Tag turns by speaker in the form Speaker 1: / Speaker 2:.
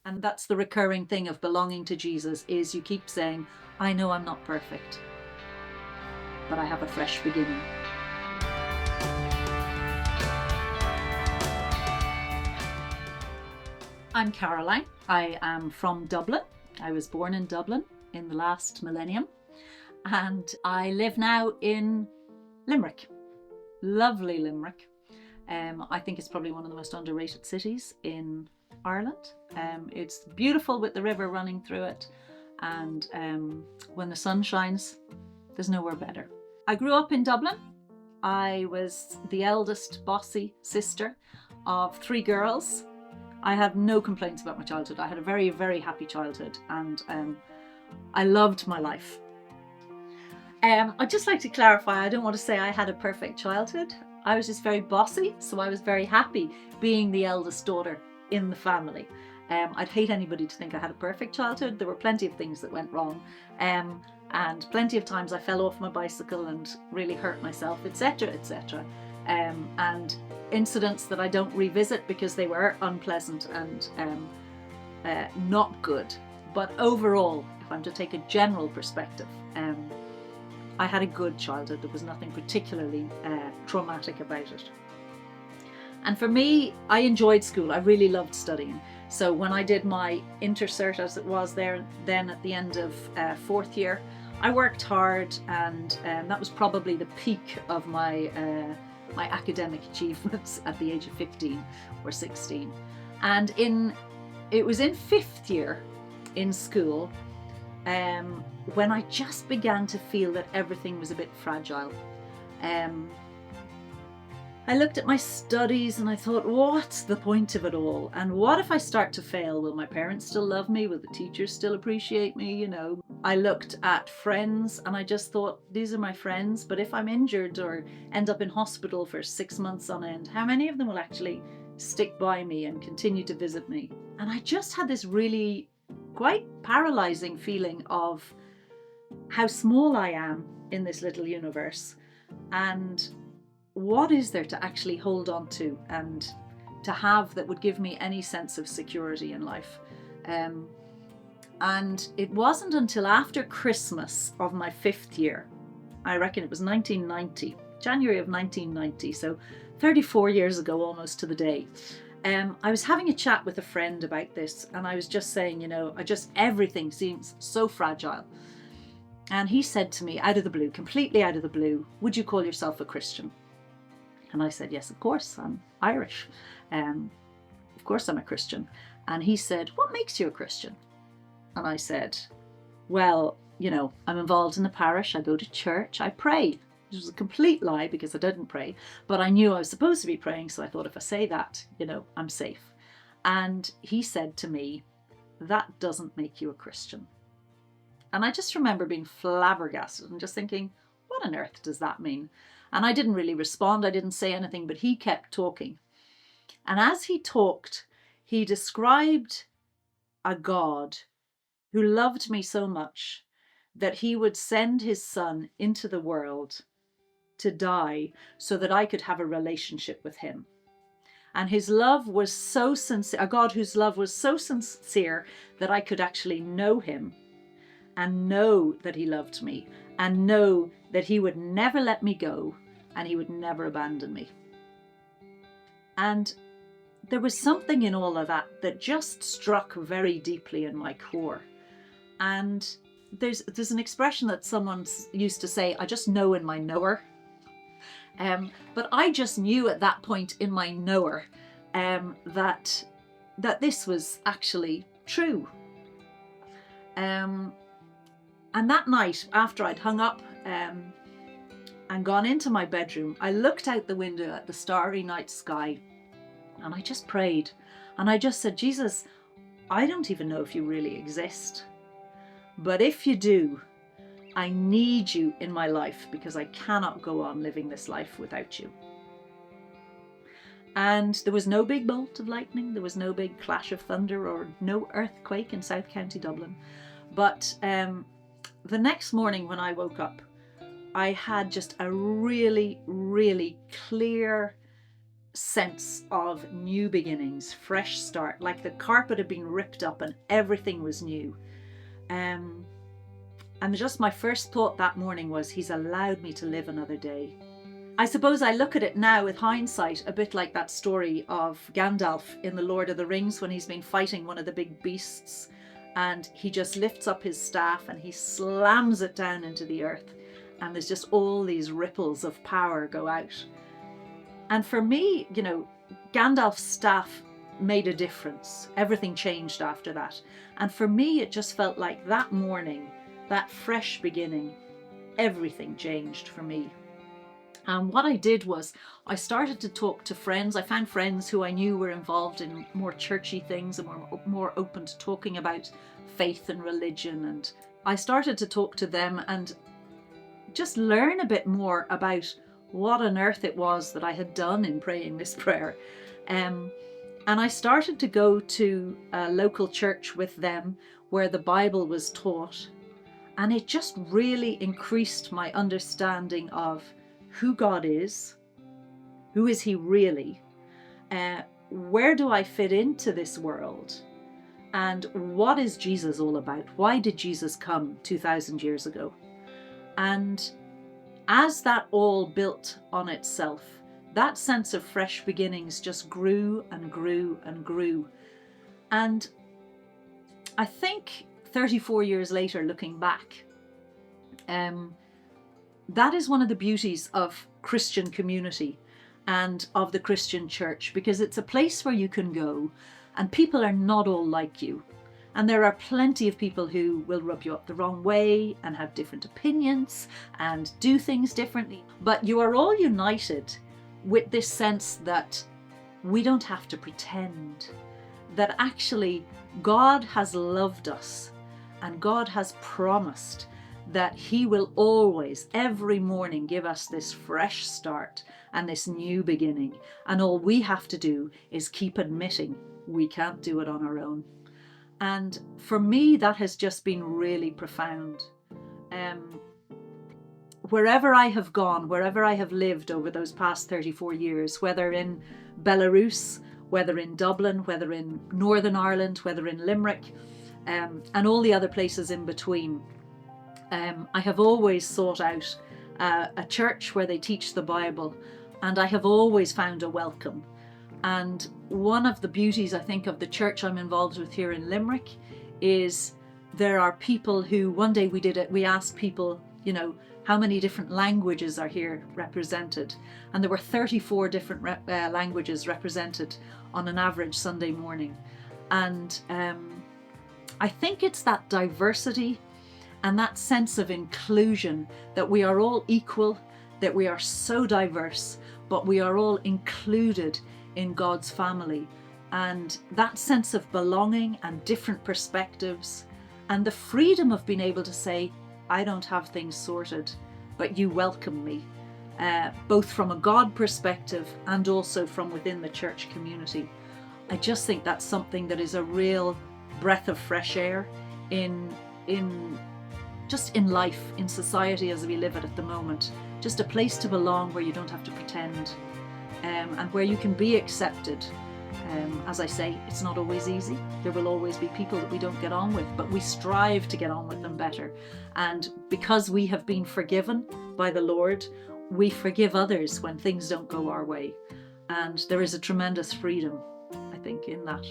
Speaker 1: And that's the recurring thing of belonging to Jesus, is you keep saying, I know I'm not perfect, but I have a fresh beginning. I'm Caroline. I am from Dublin. I was born in Dublin in the last millennium, and I live now in Limerick. Lovely Limerick. I think it's probably one of the most underrated cities in Ireland. It's beautiful with the river running through it, and when the sun shines, there's nowhere better. I grew up in Dublin. I was the eldest bossy sister of 3 girls. I have no complaints about my childhood. I had a very, very happy childhood, and I loved my life. I'd just like to clarify, I don't want to say I had a perfect childhood. I was just very bossy, so I was very happy being the eldest daughter in the family. I'd hate anybody to think I had a perfect childhood. There were plenty of things that went wrong, and plenty of times I fell off my bicycle and really hurt myself, etc., etc. And incidents that I don't revisit because they were unpleasant and not good. But overall, if I'm to take a general perspective, I had a good childhood. There was nothing particularly traumatic about it. And for me, I enjoyed school. I really loved studying. So when I did my intercert, as it was there, then at the end of 4th year, I worked hard, and that was probably the peak of my my academic achievements at the age of 15 or 16. And it was in 5th year in school when I just began to feel that everything was a bit fragile. I looked at my studies and I thought, what's the point of it all? And what if I start to fail? Will my parents still love me? Will the teachers still appreciate me? You know, I looked at friends and I just thought, these are my friends, but if I'm injured or end up in hospital for 6 months on end, how many of them will actually stick by me and continue to visit me? And I just had this really quite paralyzing feeling of how small I am in this little universe, and what is there to actually hold on to and to have that would give me any sense of security in life. And it wasn't until after Christmas of my 5th year, I reckon it was 1990, January of 1990, so 34 years ago almost to the day. I was having a chat with a friend about this, and I was just saying, you know, everything seems so fragile. And he said to me, out of the blue, completely out of the blue, would you call yourself a Christian? And I said, yes, of course, I'm Irish. Of course I'm a Christian. And he said, what makes you a Christian? And I said, well, you know, I'm involved in the parish, I go to church, I pray. Which was a complete lie because I didn't pray, but I knew I was supposed to be praying, so I thought if I say that, you know, I'm safe. And he said to me, that doesn't make you a Christian. And I just remember being flabbergasted and just thinking, what on earth does that mean? And I didn't really respond. I didn't say anything, but he kept talking. And as he talked, he described a God who loved me so much that he would send his son into the world to die so that I could have a relationship with him. And his love was so sincere, a God whose love was so sincere that I could actually know him and know that he loved me and know that he would never let me go and he would never abandon me. And there was something in all of that that just struck very deeply in my core. And there's an expression that someone used to say, I just know in my knower. But I just knew at that point in my knower that this was actually true. And that night, after I'd hung up and gone into my bedroom, I looked out the window at the starry night sky and I just prayed. And I just said, Jesus, I don't even know if you really exist. But if you do, I need you in my life because I cannot go on living this life without you. And there was no big bolt of lightning, there was no big clash of thunder or no earthquake in South County Dublin. But the next morning when I woke up, I had just a really, really clear sense of new beginnings, fresh start, like the carpet had been ripped up and everything was new. And just my first thought that morning was, he's allowed me to live another day. I suppose I look at it now with hindsight a bit like that story of Gandalf in The Lord of the Rings, when he's been fighting one of the big beasts and he just lifts up his staff and he slams it down into the earth, and there's just all these ripples of power go out. And for me, you know, Gandalf's staff made a difference. Everything changed after that. And for me, it just felt like that morning, that fresh beginning, everything changed for me. And what I did was I started to talk to friends. I found friends who I knew were involved in more churchy things and were more open to talking about faith and religion. And I started to talk to them and just learn a bit more about what on earth it was that I had done in praying this prayer. And I started to go to a local church with them where the Bible was taught. And it just really increased my understanding of who God is, who is he really, where do I fit into this world, and what is Jesus all about? Why did Jesus come 2,000 years ago? And as that all built on itself, that sense of fresh beginnings just grew and grew and grew. And I think 34 years later, looking back, that is one of the beauties of Christian community and of the Christian church, because it's a place where you can go and people are not all like you. And there are plenty of people who will rub you up the wrong way and have different opinions and do things differently. But you are all united with this sense that we don't have to pretend, that actually God has loved us and God has promised that he will always, every morning, give us this fresh start and this new beginning. And all we have to do is keep admitting we can't do it on our own. And for me, that has just been really profound. Wherever I have gone, wherever I have lived over those past 34 years, whether in Belarus, whether in Dublin, whether in Northern Ireland, whether in Limerick, and all the other places in between, I have always sought out a church where they teach the Bible, and I have always found a welcome. And one of the beauties, I think, of the church I'm involved with here in Limerick is there are people who, one day we asked people, you know, how many different languages are here represented? And there were 34 different languages represented on an average Sunday morning. And I think it's that diversity and that sense of inclusion, that we are all equal, that we are so diverse, but we are all included in God's family. And that sense of belonging and different perspectives, and the freedom of being able to say, I don't have things sorted, but you welcome me, both from a God perspective and also from within the church community. I just think that's something that is a real breath of fresh air in life, in society as we live it at the moment. Just a place to belong where you don't have to pretend, and where you can be accepted. As I say, it's not always easy. There will always be people that we don't get on with, but we strive to get on with them better. And because we have been forgiven by the Lord, we forgive others when things don't go our way. And there is a tremendous freedom, I think, in that.